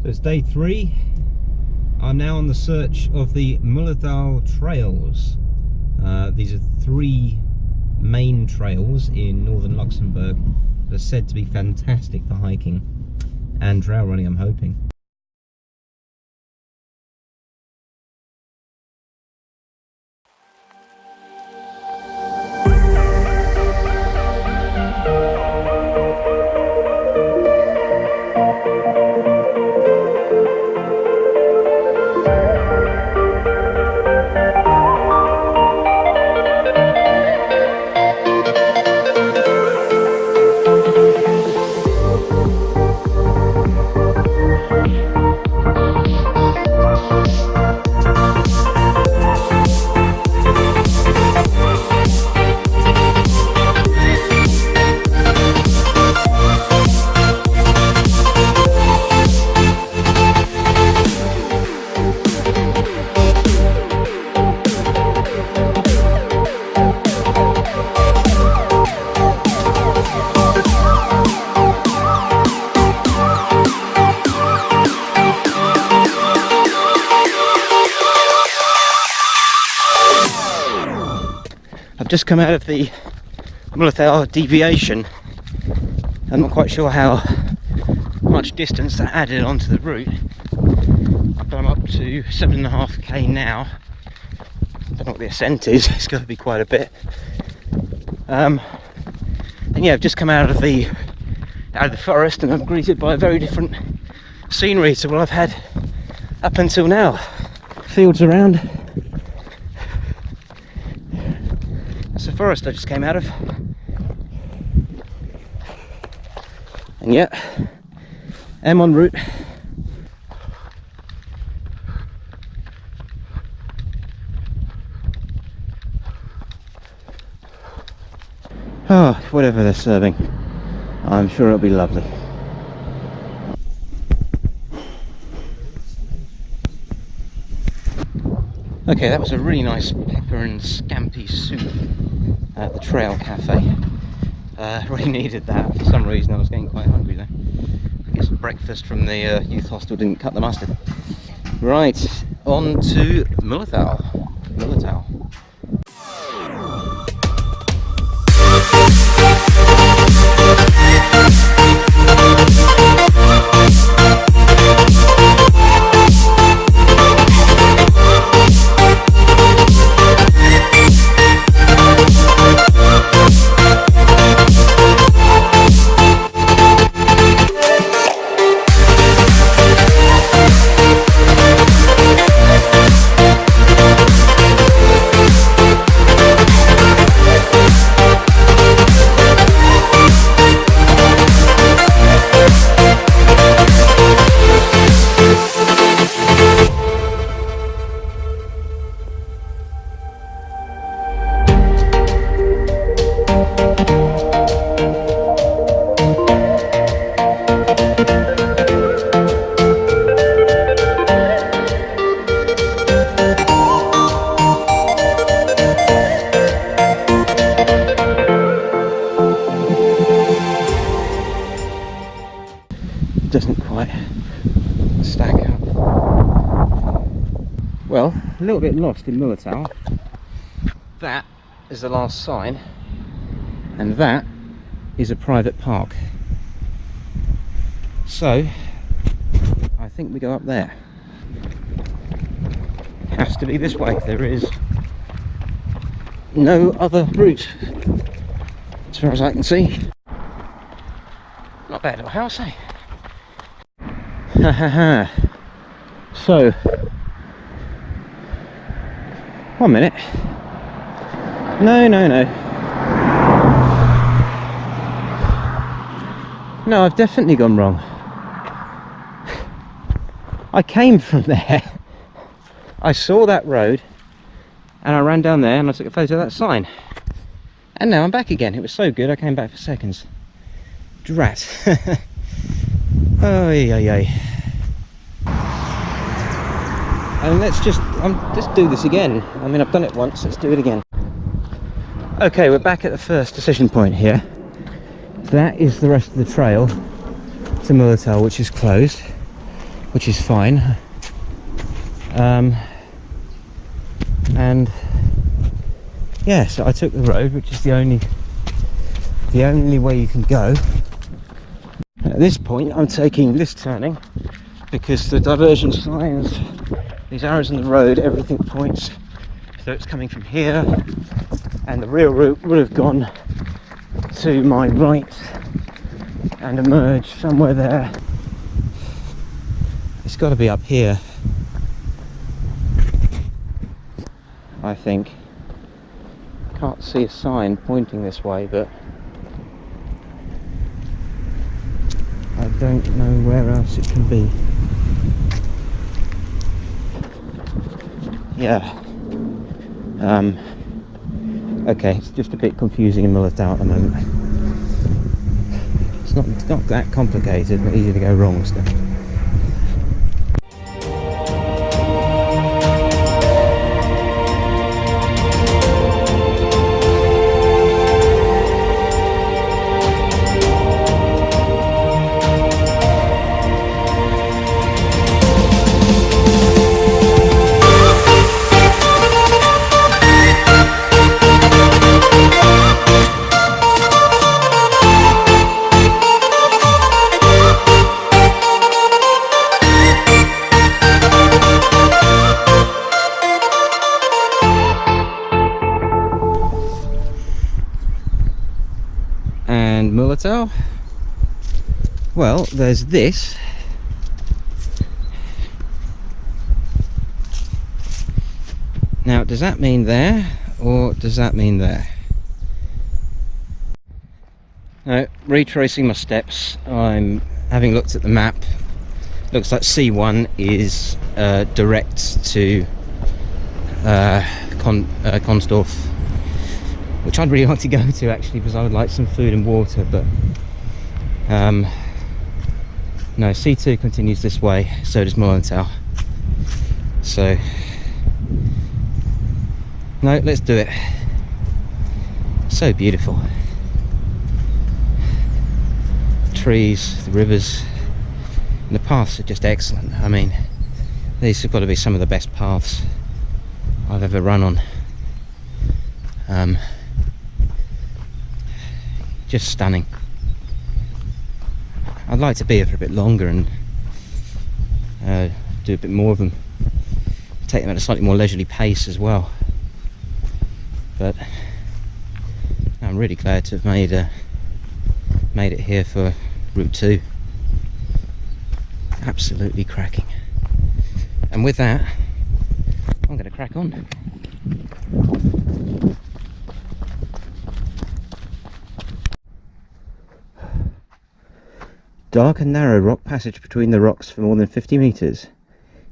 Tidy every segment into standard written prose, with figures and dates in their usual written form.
So it's day 3. I'm now on the search of the Mullerthal Trails. These are 3 main trails in Northern Luxembourg that are said to be fantastic for hiking and trail running, I'm hoping. I've just come out of the Mullerthal deviation. I'm not quite sure how much distance that added onto the route, but I'm up to 7.5k now. I don't know what the ascent is, it's got to be quite a bit. And yeah, I've just come out of the forest and I'm greeted by a very different scenery to what I've had up until now. Fields around. That's the forest I just came out of. And yet, I'm en route. Oh, whatever they're serving, I'm sure it'll be lovely. Okay, that was a really nice pepper and scampi soup at the Trail Cafe. Really needed that. For some reason I was getting quite hungry though. I guess breakfast from the youth hostel didn't cut the mustard. Right, on to Mullerthal. Doesn't quite stack up. Well, a little bit lost in Mullerthal. That is the last sign, and that is a private park. So I think we go up there. Has to be this way. There is no other route as far as I can see. Not bad little house, eh? So, 1 minute. No. No, I've definitely gone wrong. I came from there. I saw that road and I ran down there and I took a photo of that sign. And now I'm back again. It was so good I came back for seconds. Drat. Oh, yeah. And let's just do this again. I mean, I've done it once, let's do it again. Okay, we're back at the first decision point here. That is the rest of the trail to Mullerthal, which is closed. which is fine. And yeah, so I took the road, which is the only way you can go. At this point I'm taking this turning because the diversion signs, these arrows on the road, everything points so it's coming from here, and the real route would have gone to my right and emerged somewhere there. It's got to be up here, I think. Can't see a sign pointing this way, but I don't know where else it can be. Yeah. Okay, it's just a bit confusing in Mullerthal at the moment. It's not that complicated, but easy to go wrong still. And Mullerthal, well, there's this. Now, does that mean there, or does that mean there? Now, retracing my steps, I'm having looked at the map. Looks like C1 is direct to Consdorf, which I'd really like to go to actually, because I would like some food and water, but no, C2 continues this way, so does Mullerthal. So no, let's do it. So beautiful. The trees, the rivers, and the paths are just excellent. I mean, these have got to be some of the best paths I've ever run on. Just stunning. I'd like to be here for a bit longer and do a bit more of them, take them at a slightly more leisurely pace as well, but I'm really glad to have made it here for Route 2. Absolutely cracking. And with that, I'm going to crack on. Dark and narrow rock passage between the rocks for more than 50 meters.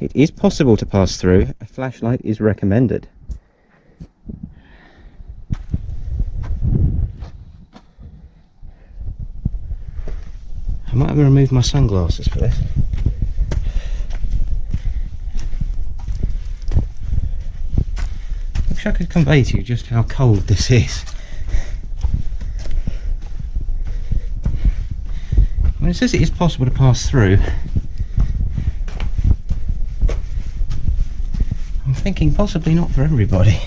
It is possible to pass through. A flashlight is recommended. I might have to remove my sunglasses for this. I wish I could convey to you just how cold this is. When it says it is possible to pass through, I'm thinking possibly not for everybody.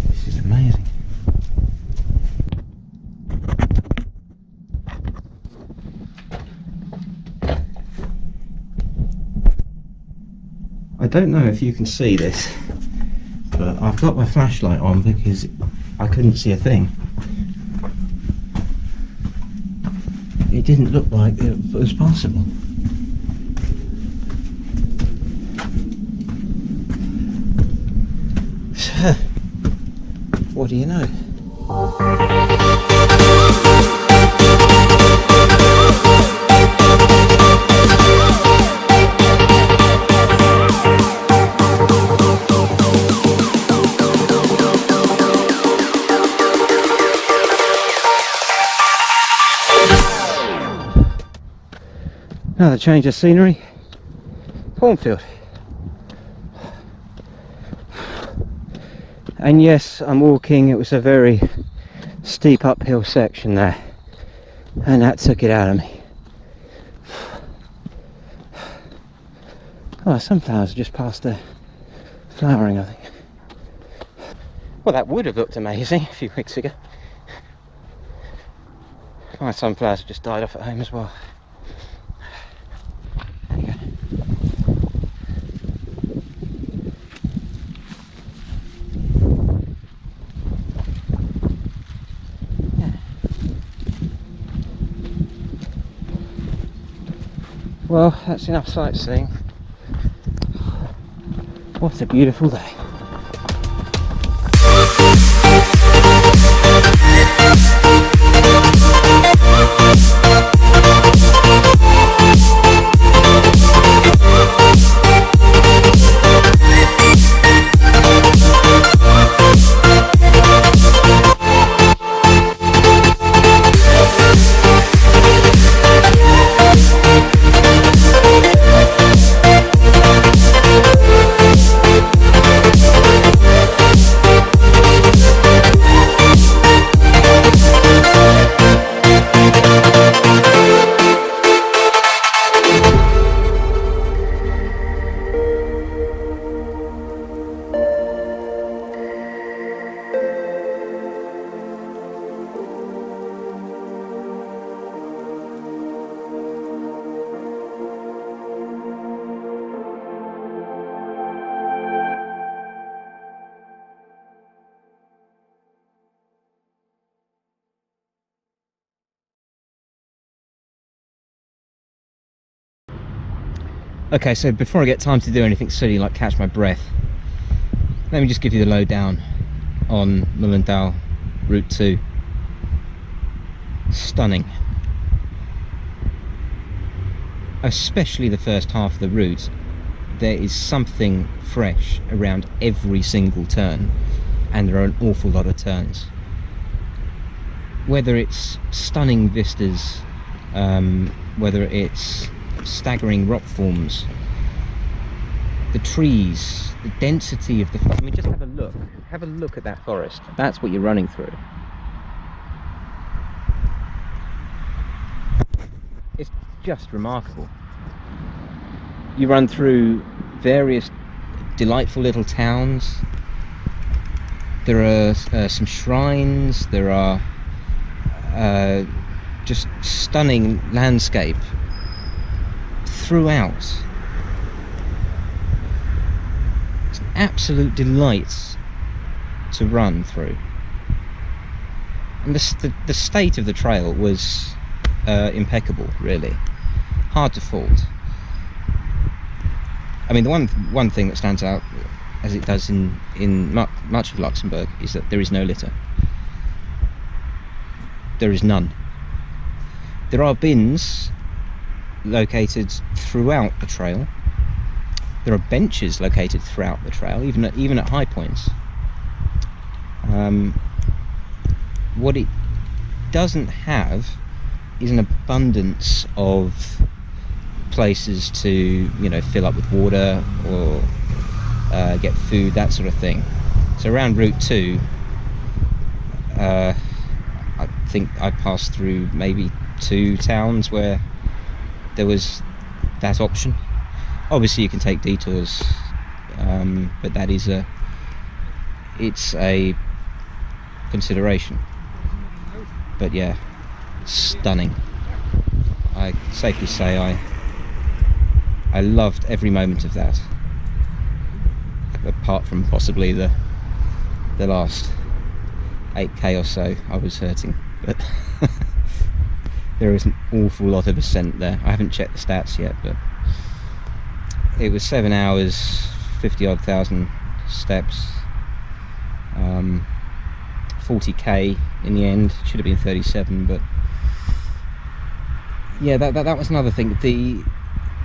This is amazing. I don't know if you can see this, but I've got my flashlight on because I couldn't see a thing. It didn't look like it was possible. So, what do you know? Another change of scenery. Cornfield. And yes, I'm walking. It was a very steep uphill section there, and that took it out of me. Oh, sunflowers just past the flowering, I think. Well, that would have looked amazing a few weeks ago. My sunflowers have just died off at home as well. There you go. Yeah. Well, that's enough sightseeing. What a beautiful day. Okay, so before I get time to do anything silly like catch my breath, let me just give you the lowdown on Mullerthal Route 2. Stunning. Especially the first half of the route. There is something fresh around every single turn, and there are an awful lot of turns. Whether it's stunning vistas, whether it's staggering rock forms, the trees, the density of the I mean, just have a look at that forest. That's what you're running through. It's just remarkable. You run through various delightful little towns. There are some shrines. There are just stunning landscape throughout. It's an absolute delight to run through, and the state of the trail was impeccable, really. Hard to fault. I mean, the one thing that stands out, as it does in much of Luxembourg, is that there is no litter. There is none. There are bins located throughout the trail. There are benches located throughout the trail, even at high points. What it doesn't have is an abundance of places to, you know, fill up with water or get food, that sort of thing. So around Route 2, I think I passed through maybe 2 towns where there was that option. Obviously you can take detours, but that is it's a consideration. But yeah, stunning. I safely say I loved every moment of that, apart from possibly the last 8k or so. I was hurting, but there is an awful lot of ascent there. I haven't checked the stats yet, but it was 7 hours, 50-odd thousand steps, 40k in the end. Should have been 37, but yeah, that was another thing. The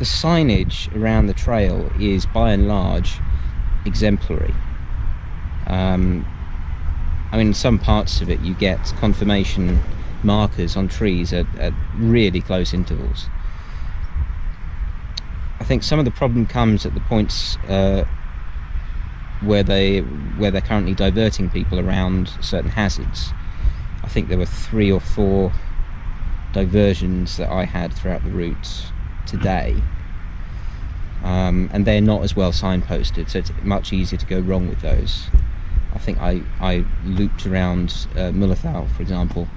signage around the trail is by and large exemplary. I mean, in some parts of it you get confirmation markers on trees at really close intervals. I think some of the problem comes at the points where they're currently diverting people around certain hazards. I think there were 3 or 4 diversions that I had throughout the route today, and they're not as well signposted, so it's much easier to go wrong with those. I think I looped around Mullerthal, for example.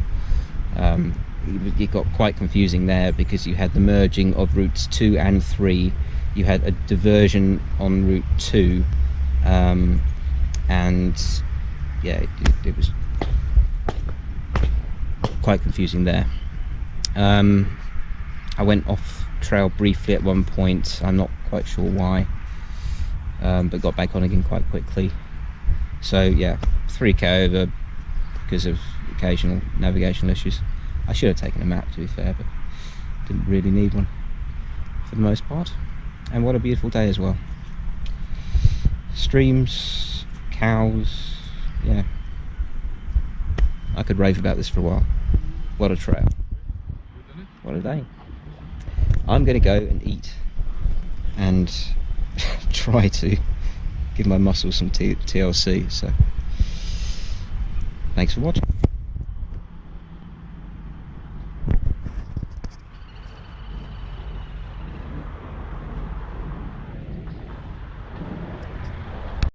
It got quite confusing there because you had the merging of routes 2 and 3. You had a diversion on route 2, and yeah, it was quite confusing there. I went off trail briefly at one point, I'm not quite sure why, but got back on again quite quickly. So yeah, 3k over because of occasional navigational issues. I should have taken a map, to be fair, but didn't really need one for the most part. And what a beautiful day as well. Streams, cows, yeah. I could rave about this for a while. What a trail. What a day. I'm going to go and eat and try to give my muscles some TLC. So thanks for watching.